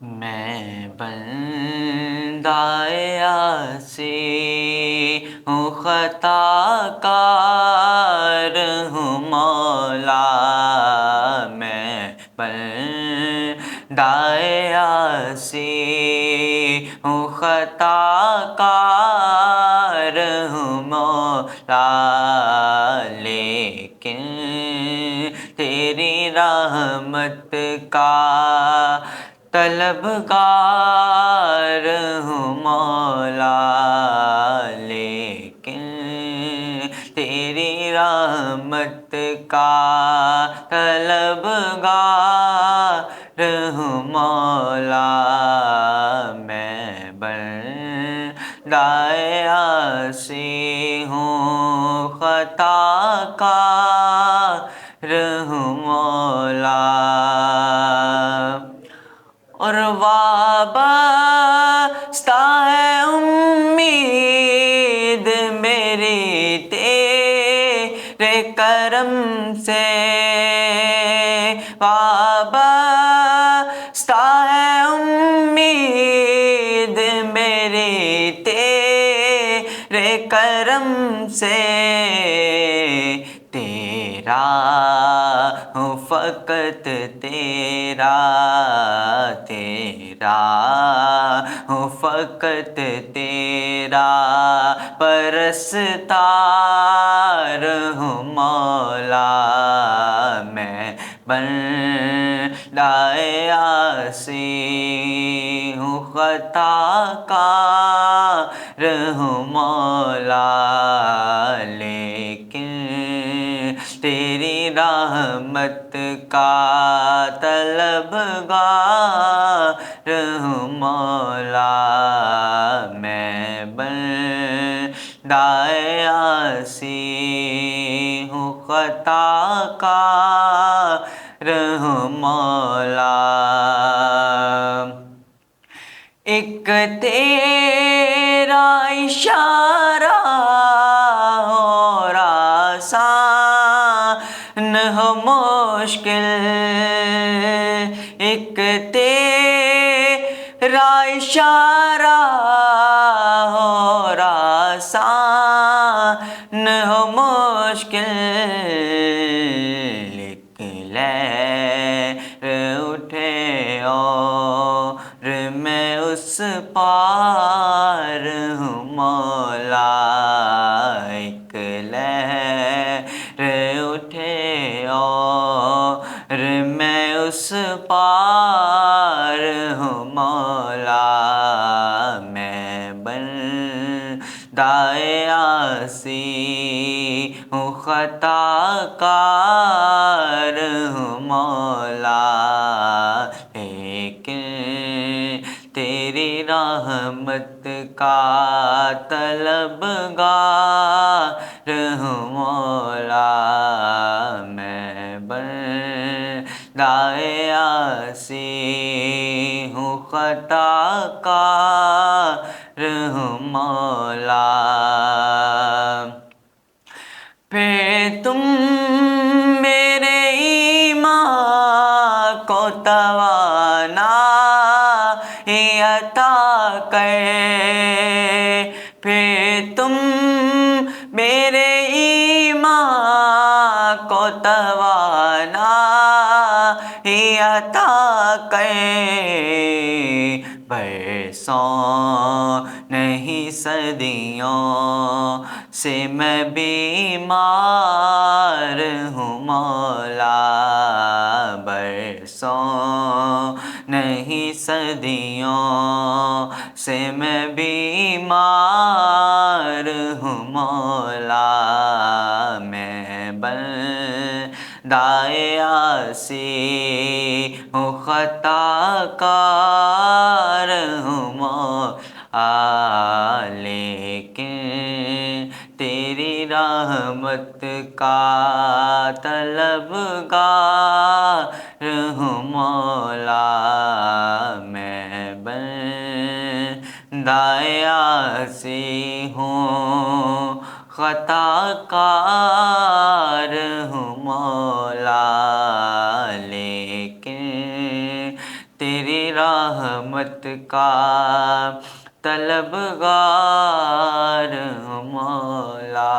میں بندہ عاصی ہوں، خطا کار ہوں مولا، میں بندہ عاصی ہوں، خطا کار ہوں مولا، لیکن تیری رحمت کا طلبگار ہوں مولا، لیکن تیری رحمت کا طلبگار ہوں مولا، میں بندہ عاصی ہوں، خطا کار ہوں مولا، اور وابستہ ہے امید میری تیرے کرم سے، وابستہ ہے امید میری تیرے کرم سے، تیرا ہوں فقط تیرا، تیرا ہوں فقط تیرا پرستار ہوں مولا، میں بندہ عاصی ہوں، خطا کار ہوں مولا، لیکن تیری رحمت کا طلبگار ہوں مولا، میں بندہ عاصی ہوں، خطا کار ہوں مولا، ایک تیرا اشارہ اور آسان ہو مشکل، ایک تیرا اشارہ اور آسان ہو مشکل، ایک لہر اٹھے اور میں اس پار ہوں مولا، ایک لہر اٹھے اور میں اس پار ہوں مولا، میں بندہ عاصی ہوں، خطا کار ہوں مولا، لیکن تیری رحمت کا طلبگار ہوں مولا، میں بندہ عاصی ہوں، خطا کار ہوں مولا، پھر تم میرے ایمان کو توانائی عطا کر، پھر تم میرے ایمان کو توانائی عطا کر، برسوں نہیں صدیوں سے میں بیمار ہوں مولا، برسوں نہیں صدیوں سے میں بیمار ہوں مولا، میں بندہ عاصی ہوں، خطا کار ہوں مولا، لیکن تیری رحمت کا طلبگار ہوں مولا، میں بندہ عاصی ہوں، خطا کار ہوں مولا، لیکن تیری راہ رحمت کا طلبگار ہوں مولا،